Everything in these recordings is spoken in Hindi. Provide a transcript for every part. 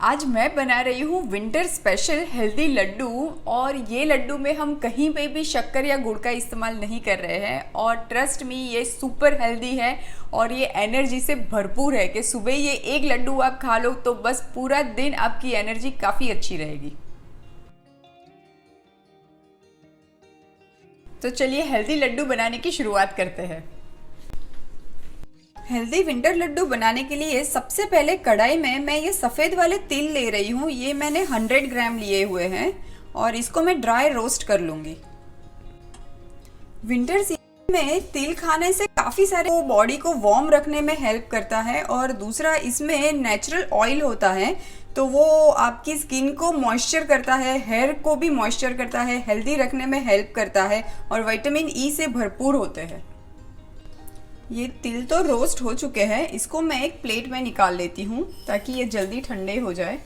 आज मैं बना रही हूँ विंटर स्पेशल हेल्दी लड्डू। और ये लड्डू में हम कहीं पे भी शक्कर या गुड़ का इस्तेमाल नहीं कर रहे हैं। और ट्रस्ट मी, ये सुपर हेल्दी है और ये एनर्जी से भरपूर है कि सुबह ये एक लड्डू आप खा लो तो बस पूरा दिन आपकी एनर्जी काफ़ी अच्छी रहेगी। तो चलिए हेल्दी लड्डू बनाने की शुरुआत करते हैं। हेल्दी विंटर लड्डू बनाने के लिए सबसे पहले कढ़ाई में मैं ये सफ़ेद वाले तिल ले रही हूँ। ये मैंने 100 ग्राम लिए हुए हैं और इसको मैं ड्राई रोस्ट कर लूँगी। विंटर सीजन में तिल खाने से काफ़ी सारे बॉडी को वार्म रखने में हेल्प करता है और दूसरा इसमें नेचुरल ऑयल होता है तो वो आपकी स्किन को मॉइस्चर करता है, हेयर को भी मॉइस्चर करता है, हेल्दी रखने में हेल्प करता है और विटामिन ई से भरपूर होते हैं। ये तिल तो रोस्ट हो चुके हैं, इसको मैं एक प्लेट में निकाल लेती हूँ ताकि ये जल्दी ठंडे हो जाए।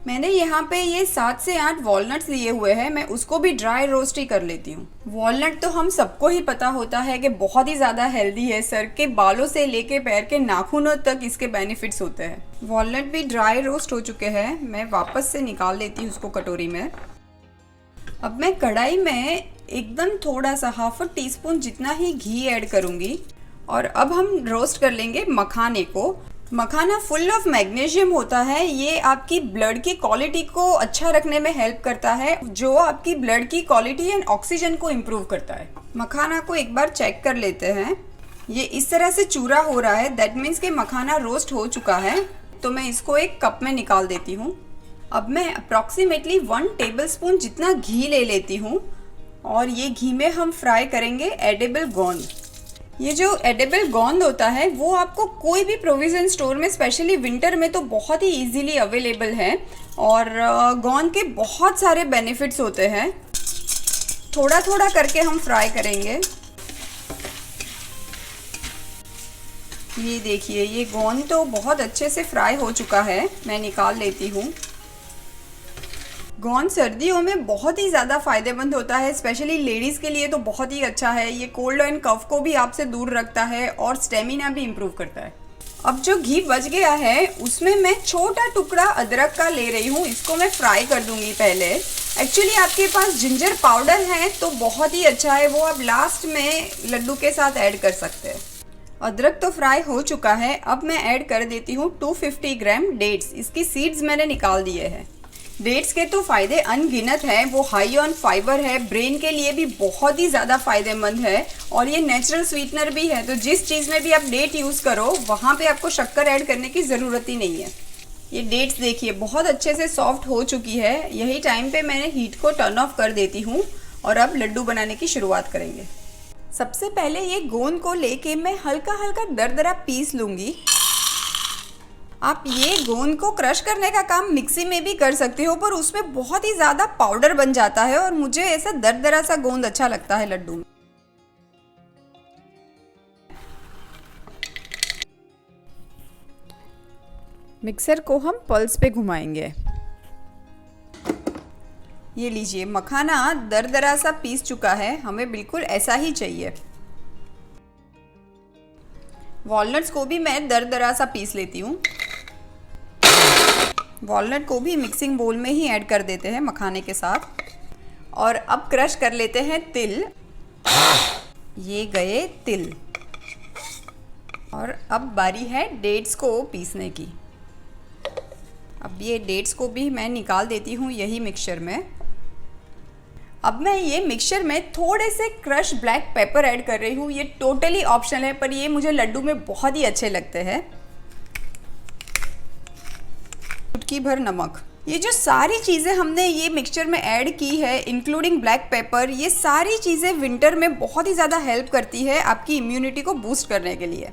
मैंने यहाँ पे ये 7 से 8 वॉलनट्स लिए हुए हैं, मैं उसको भी ड्राई रोस्ट ही कर लेती हूँ। वॉलनट तो हम सबको ही पता होता है कि बहुत ही ज़्यादा हेल्दी है। सर के बालों से लेके पैर के नाखूनों तक इसके बेनिफिट्स होते हैं। वॉलनट भी ड्राई रोस्ट हो चुके हैं, मैं वापस से निकाल लेती हूँ उसको कटोरी में। अब मैं कढ़ाई में एकदम थोड़ा सा हाफ टी स्पून जितना ही घी ऐड करूँगी और अब हम रोस्ट कर लेंगे मखाने को। मखाना फुल ऑफ मैग्नीशियम होता है, ये आपकी ब्लड की क्वालिटी को अच्छा रखने में हेल्प करता है, जो आपकी ब्लड की क्वालिटी एंड ऑक्सीजन को इम्प्रूव करता है। मखाना को एक बार चेक कर लेते हैं। ये इस तरह से चूरा हो रहा है, दैट मीन्स कि मखाना रोस्ट हो चुका है। तो मैं इसको एक कप में निकाल देती हूँ। अब मैं अप्रॉक्सीमेटली 1 टेबलस्पून जितना घी ले लेती हूँ और ये घी में हम फ्राई करेंगे एडिबल गोंद। ये जो एडिबल गोंद होता है वो आपको कोई भी प्रोविज़न स्टोर में, स्पेशली विंटर में, तो बहुत ही इजीली अवेलेबल है और गोंद के बहुत सारे बेनिफिट्स होते हैं। थोड़ा थोड़ा करके हम फ्राई करेंगे। ये देखिए, ये गोंद तो बहुत अच्छे से फ्राई हो चुका है, मैं निकाल लेती हूँ। गोंद सर्दियों में बहुत ही ज़्यादा फ़ायदेमंद होता है, स्पेशली लेडीज़ के लिए तो बहुत ही अच्छा है। ये कोल्ड एंड कफ को भी आपसे दूर रखता है और स्टेमिना भी इम्प्रूव करता है। अब जो घी बच गया है उसमें मैं छोटा टुकड़ा अदरक का ले रही हूँ, इसको मैं फ्राई कर दूँगी पहले। एक्चुअली आपके पास जिंजर पाउडर है तो बहुत ही अच्छा है, वो आप लास्ट में लड्डू के साथ ऐड कर सकते हैं। अदरक तो फ्राई हो चुका है, अब मैं ऐड कर देती हूँ 250 ग्राम डेट्स। इसकी सीड्स मैंने निकाल दिए हैं। डेट्स के तो फ़ायदे अनगिनत हैं, वो हाई ऑन फाइबर है, ब्रेन के लिए भी बहुत ही ज़्यादा फ़ायदेमंद है और ये नेचुरल स्वीटनर भी है। तो जिस चीज़ में भी आप डेट यूज़ करो वहाँ पे आपको शक्कर ऐड करने की ज़रूरत ही नहीं है। ये डेट्स देखिए बहुत अच्छे से सॉफ्ट हो चुकी है। यही टाइम पे मैंने हीट को टर्न ऑफ कर देती हूँ और अब लड्डू बनाने की शुरुआत करेंगे। सबसे पहले ये गोंद को लेके मैं हल्का हल्का दरदरा पीस लूँगी। आप ये गोंद को क्रश करने का काम मिक्सी में भी कर सकते हो, पर उसमें बहुत ही ज़्यादा पाउडर बन जाता है और मुझे ऐसा दरदरा सा गोंद अच्छा लगता है लड्डू में। मिक्सर को हम पल्स पे घुमाएंगे। ये लीजिए, मखाना दरदरा सा पीस चुका है, हमें बिल्कुल ऐसा ही चाहिए। वॉलनट्स को भी मैं दरदरा सा पीस लेती हूँ। वॉलनट को भी मिक्सिंग बोल में ही ऐड कर देते हैं मखाने के साथ। और अब क्रश कर लेते हैं तिल। ये गए तिल और अब बारी है डेट्स को पीसने की। अब ये डेट्स को भी मैं निकाल देती हूँ यही मिक्सचर में। अब मैं ये मिक्सचर में थोड़े से क्रश ब्लैक पेपर ऐड कर रही हूँ। ये टोटली ऑप्शनल है, पर ये मुझे लड्डू में बहुत ही अच्छे लगते हैं। चुटकी भर नमक। ये जो सारी चीज़ें हमने ये मिक्सचर में ऐड की है, इंक्लूडिंग ब्लैक पेपर, ये सारी चीज़ें विंटर में बहुत ही ज़्यादा हेल्प करती है आपकी इम्यूनिटी को बूस्ट करने के लिए।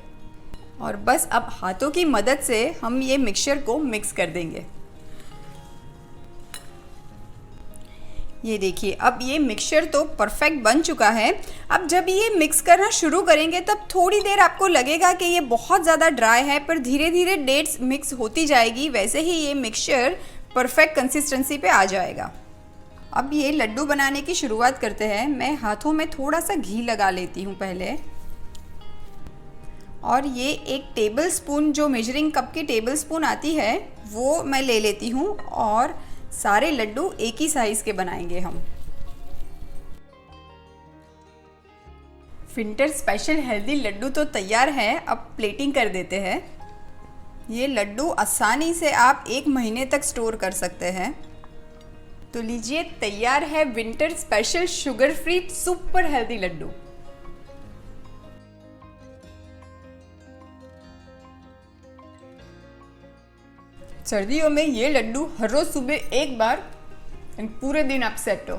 और बस अब हाथों की मदद से हम ये मिक्सचर को मिक्स कर देंगे। ये देखिए, अब ये मिक्सचर तो परफेक्ट बन चुका है। अब जब ये मिक्स करना शुरू करेंगे तब थोड़ी देर आपको लगेगा कि ये बहुत ज़्यादा ड्राई है, पर धीरे धीरे डेट्स मिक्स होती जाएगी, वैसे ही ये मिक्सचर परफेक्ट कंसिस्टेंसी पे आ जाएगा। अब ये लड्डू बनाने की शुरुआत करते हैं। मैं हाथों में थोड़ा सा घी लगा लेती हूँ पहले और ये एक टेबल स्पून, जो मेजरिंग कप की टेबल स्पून आती है, वो मैं ले लेती हूँ और सारे लड्डू एक ही साइज़ के बनाएंगे हम। विंटर स्पेशल हेल्दी लड्डू तो तैयार है, अब प्लेटिंग कर देते हैं। ये लड्डू आसानी से आप 1 महीने तक स्टोर कर सकते हैं। तो लीजिए, तैयार है winter special sugar free super healthy laddu. सर्दियों में ये लड्डू हर रोज सुबह एक बार, पूरे दिन आप सेट हो।